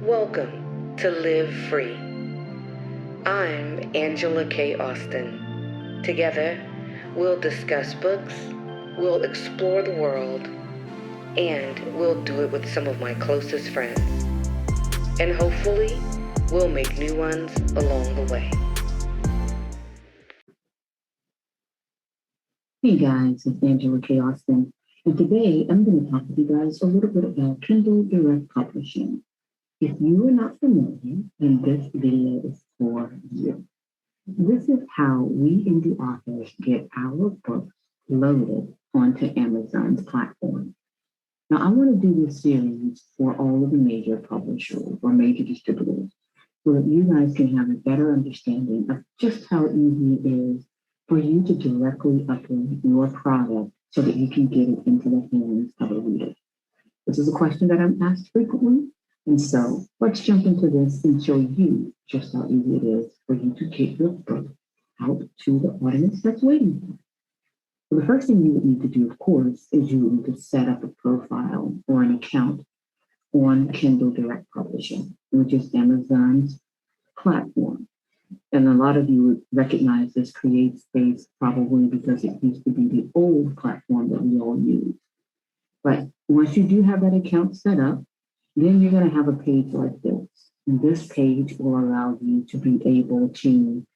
Welcome to Live Free. I'm Angela K. Austin. Together, we'll discuss books, we'll explore the world, and we'll do it with some of my closest friends. And hopefully, we'll make new ones along the way. Hey guys, it's Angela K. Austin, and today I'm going to talk to you guys a little bit about Kindle Direct Publishing. If you are not familiar, then this video is for you. This is how we indie authors get our books loaded onto Amazon's platform. Now, I want to do this series for all of the major publishers or major distributors so that you guys can have a better understanding of just how easy it is for you to directly upload your product so that you can get it into the hands of a reader. This is a question that I'm asked frequently, and so let's jump into this and show you just how easy it is for you to get your book out to the audience that's waiting for it. So the first thing you would need to do, of course, is you would need to set up a profile or an account on Kindle Direct Publishing, which is Amazon's platform. And a lot of you would recognize this CreateSpace probably because it used to be the old platform that we all use. But once you do have that account set up, then you're going to have a page like this. And this page will allow you to be able to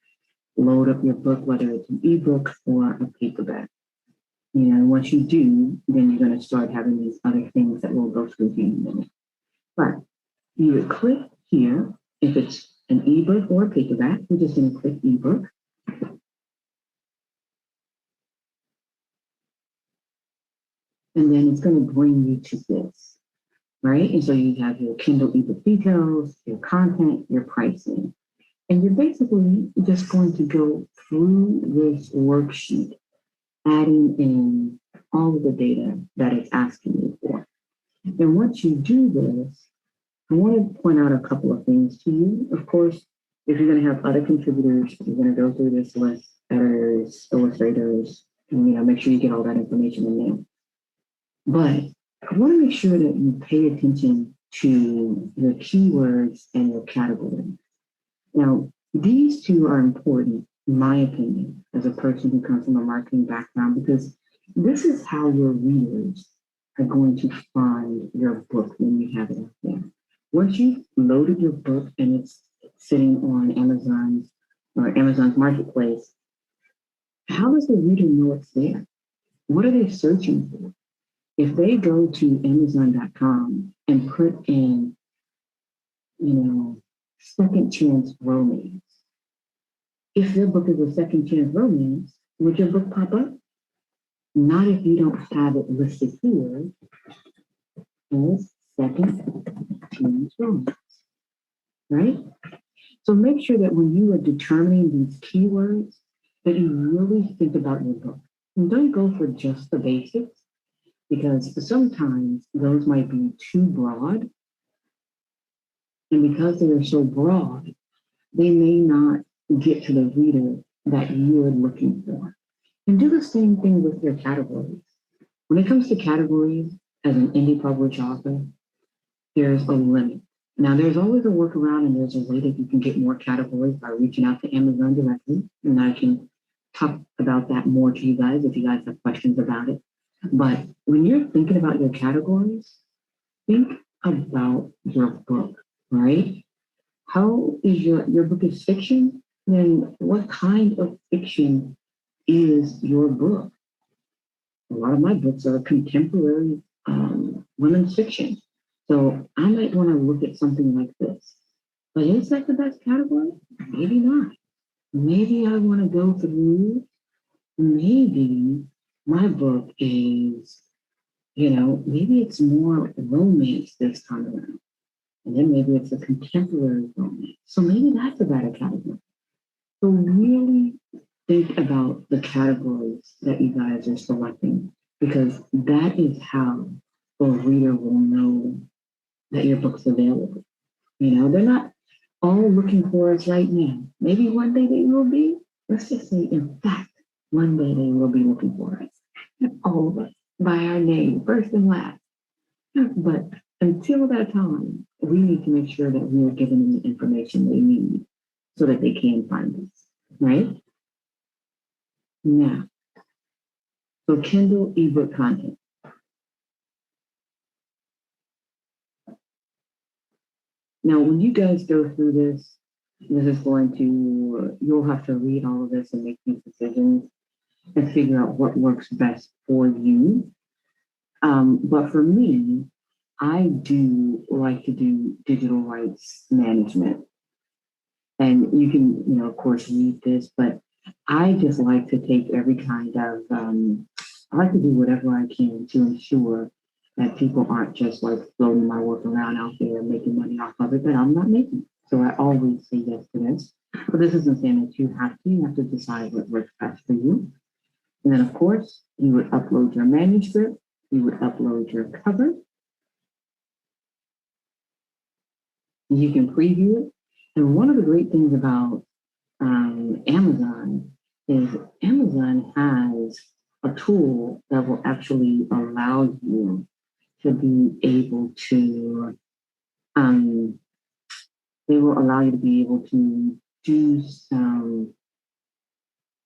load up your book, whether it's an ebook or a paperback. And once you do, then you're going to start having these other things that we'll go through here in a minute. But you would click here if it's an ebook or a paperback. We're just going to click ebook. And then it's going to bring you to this, right? And so you have your Kindle ebook details, your content, your pricing. And you're basically just going to go through this worksheet, adding in all of the data that it's asking you for. And once you do this, I want to point out a couple of things to you. Of course, if you're going to have other contributors, you're going to go through this list, editors, illustrators, and make sure you get all that information in there. But I want to make sure that you pay attention to your keywords and your categories. Now, these two are important, in my opinion, as a person who comes from a marketing background, because this is how your readers are going to find your book when you have it out there. Once you've loaded your book and it's sitting on Amazon's marketplace, how does the reader know it's there? What are they searching for? If they go to Amazon.com and put in, second chance romance, if your book is a second chance romance, would your book pop up? Not if you don't have it listed here as second chance romance, right? So make sure that when you are determining these keywords, that you really think about your book. And don't go for just the basics, because sometimes those might be too broad. And because they are so broad, they may not get to the reader that you're looking for. And do the same thing with your categories. When it comes to categories, as an indie published author, there's a limit. Now, there's always a workaround, and there's a way that you can get more categories by reaching out to Amazon directly. And I can talk about that more to you guys if you guys have questions about it. But when you're thinking about your categories, think about your book, right? How is your book is fiction? Then what kind of fiction is your book? A lot of my books are contemporary women's fiction. So I might want to look at something like this. But is that the best category? Maybe not. Maybe I want to go through, maybe my book is, maybe it's more romance this time around. And then maybe it's a contemporary romance. So maybe that's a better category. So really think about the categories that you guys are selecting, because that is how the reader will know that your book's available. They're not all looking for us right now. Maybe one day they will be. Let's just say, in fact, one day they will be looking for us. All of us by our name, first and last. But until that time, we need to make sure that we are giving them the information they need so that they can find us, right? Now, so Kindle ebook content. Now, when you guys go through this, this is going to, you'll have to read all of this and make these decisions and figure out what works best for you. But for me, I do like to do digital rights management. And you can, of course, read this, but I just like to take every kind of, I like to do whatever I can to ensure that people aren't just like floating my work around out there and making money off of it that I'm not making. So I always say yes to this. But this isn't saying that you have to decide what works best for you. And then, of course, you would upload your manuscript, you would upload your cover, you can preview it. And one of the great things about Amazon is Amazon has a tool that will actually allow you to be able to, they will allow you to be able to do some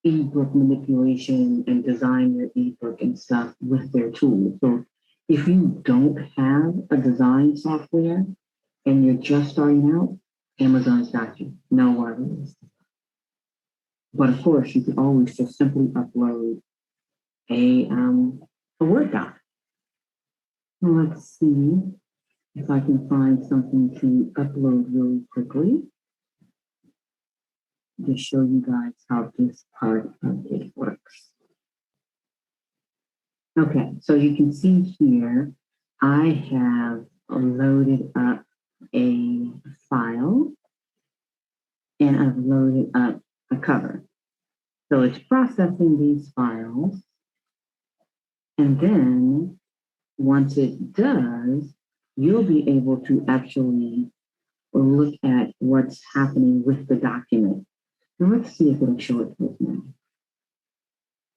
ebook manipulation and design your ebook and stuff with their tool. So if you don't have a design software and you're just starting out, Amazon's got you. No worries. But of course, you can always just simply upload a Word doc. Let's see if I can find something to upload really quickly to show you guys how this part of it works. Okay, so you can see here, I have loaded up a file and I've loaded up a cover. So it's processing these files. And then once it does, you'll be able to actually look at what's happening with the document. And let's see if it'll show it to us now.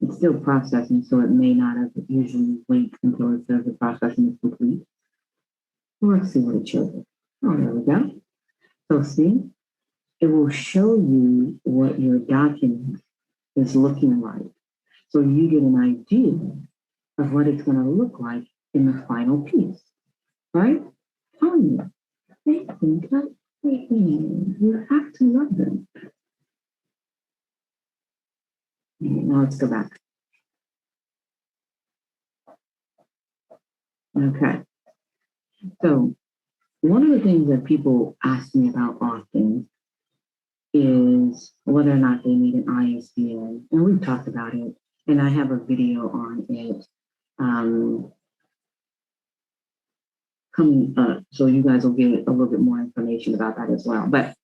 It's still processing, so it may not have usually wait until it says the processing is complete. Well, let's see what it shows us. Oh, there we go. So see, it will show you what your document is looking like. So you get an idea of what it's going to look like in the final piece, right? Tanya, they think like you have to love them. Now let's go back. Okay. So one of the things that people ask me about often is whether or not they need an ISBN. And we've talked about it. And I have a video on it coming up. So you guys will get a little bit more information about that as well. But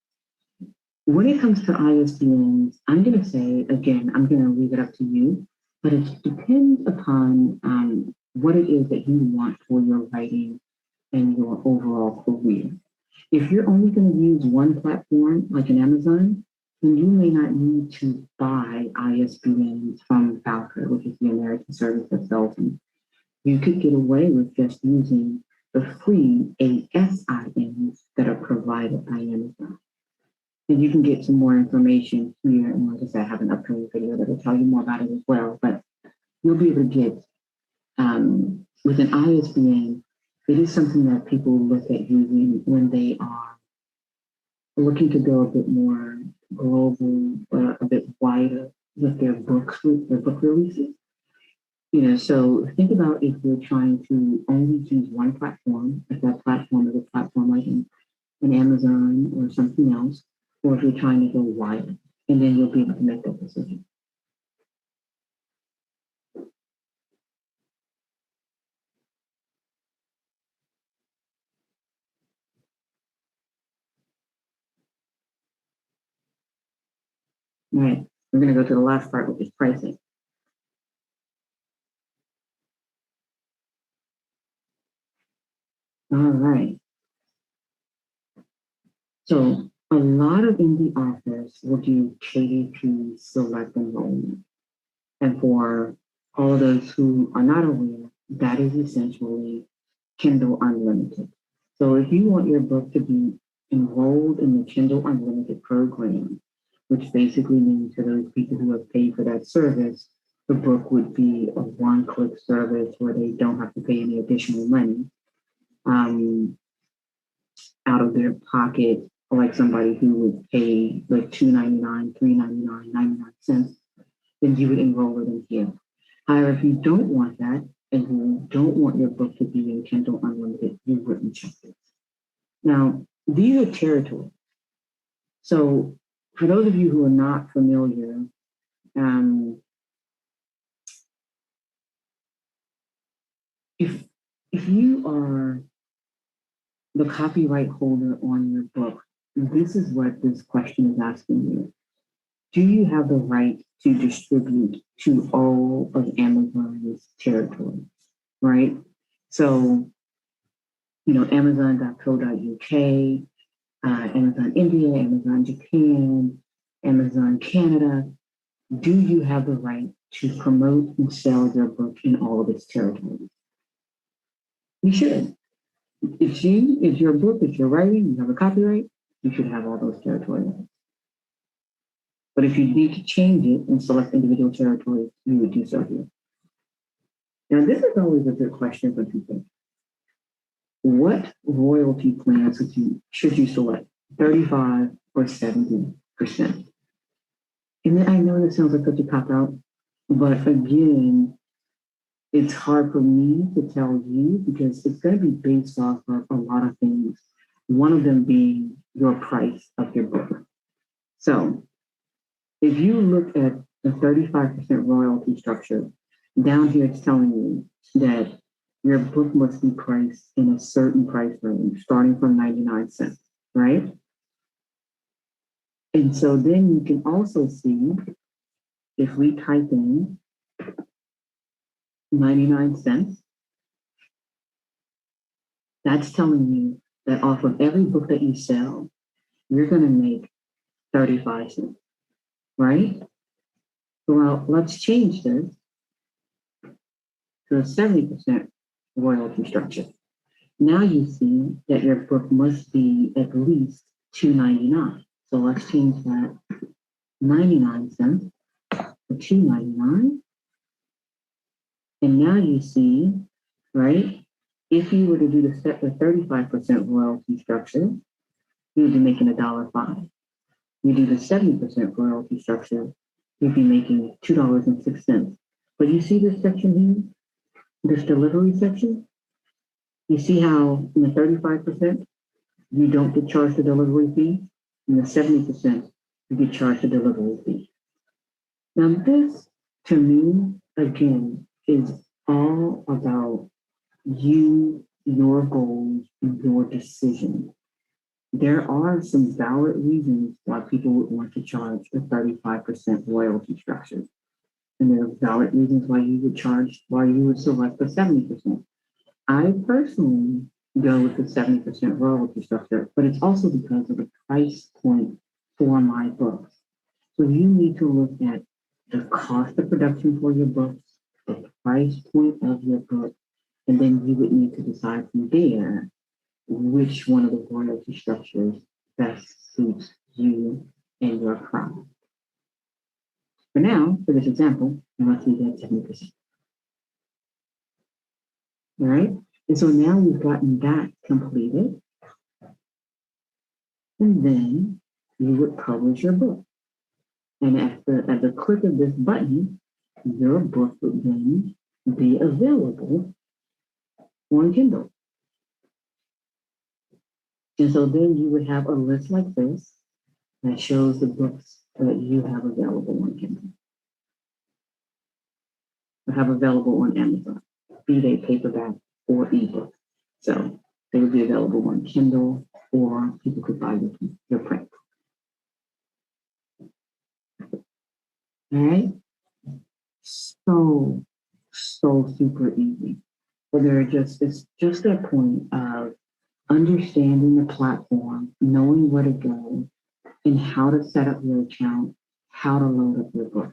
when it comes to ISBNs, I'm going to say, again, I'm going to leave it up to you, but it depends upon what it is that you want for your writing and your overall career. If you're only going to use one platform, like an Amazon, then you may not need to buy ISBNs from Valkyr, which is the American service that sells them. You could get away with just using the free ASINs that are provided by Amazon. And you can get some more information here. And like I said, I have an upcoming video that will tell you more about it as well. But you'll be able to get, with an ISBN, it is something that people look at using when they are looking to go a bit more global, a bit wider with their books, with their book releases. So think about if you're trying to only use one platform, if that platform is a platform like an Amazon or something else, or if you're trying to go wider, and then you'll be able to make that decision. All right, we're going to go to the last part, which is pricing. All right. So a lot of indie authors will do KDP select enrollment. And for all of those who are not aware, that is essentially Kindle Unlimited. So if you want your book to be enrolled in the Kindle Unlimited program, which basically means for those people who have paid for that service, the book would be a one-click service where they don't have to pay any additional money um, out of their pocket, like somebody who would pay like $2.99, $3.99, 99 cents, then you would enroll it in here. However, if you don't want that and you don't want your book to be in Kindle Unlimited, you wouldn't check this. Now, these are territories. So for those of you who are not familiar, if you are the copyright holder on your book, this is what this question is asking you. Do you have the right to distribute to all of Amazon's territory, right? So, Amazon.co.uk, Amazon India, Amazon Japan, Amazon Canada. Do you have the right to promote and sell your book in all of its territories? You should. It's your book, it's your writing, you have a copyright, you should have all those territories. But if you need to change it and select individual territories, you would do so here. Now, this is always a good question for people. What royalty plans should you select? 35 or 70%? And I know this sounds like such a cop-out, but again, it's hard for me to tell you because it's going to be based off of a lot of things. One of them being your price of your book. So if you look at the 35% royalty structure, down here it's telling you that your book must be priced in a certain price range, starting from 99 cents, right? And so then you can also see, if we type in 99 cents, that's telling you that off of every book that you sell, you're going to make 35 cents, right? Well, let's change this to a 70% royalty structure. Now you see that your book must be at least $2.99. So let's change that 99 cents to $2.99. And now you see, right, if you were to do the 35% royalty structure, you would be making $1.05. You do the 70% royalty structure, you'd be making $2.06. But you see this section here, this delivery section? You see how in the 35%, you don't get charged the delivery fee? In the 70%, you get charged the delivery fee. Now this, to me, again, is all about you, your goals, and your decision. There are some valid reasons why people would want to charge a 35% royalty structure. And there are valid reasons why you would select the 70%. I personally go with the 70% royalty structure, but it's also because of the price point for my books. So you need to look at the cost of production for your books, the price point of your book, and then you would need to decide from there which one of the royalty structures best suits you and your craft. For now, for this example, let's leave it at 70%. All right, and so now we've gotten that completed. And then you would publish your book. And at the click of this button, your book would then be available on Kindle. And so then you would have a list like this that shows the books that you have available on Kindle. Or have available on Amazon, be they paperback or ebook. So they would be available on Kindle, or people could buy your print. All right. So super easy. But it's just that point of understanding the platform, knowing where to go, and how to set up your account, how to load up your book.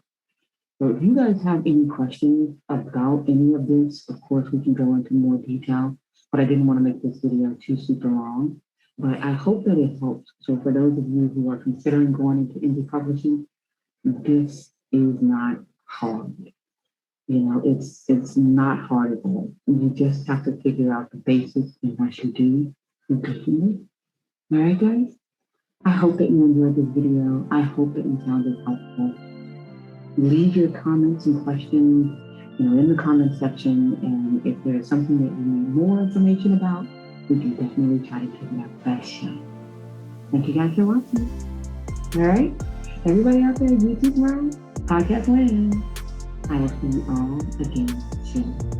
So if you guys have any questions about any of this, of course, we can go into more detail. but I didn't want to make this video too super long. But I hope that it helps. So for those of you who are considering going into indie publishing, this is not hard. You know, it's not hard at all. You just have to figure out the basics, and once you do, you're good for me. All right, guys? I hope that you enjoyed this video. I hope that you found it helpful. Leave your comments and questions, in the comment section. And if there's something that you need more information about, we can definitely try to give it our best shot. Thank you guys for watching. All right? Everybody out there, YouTube world, podcast land. I will see you all again soon.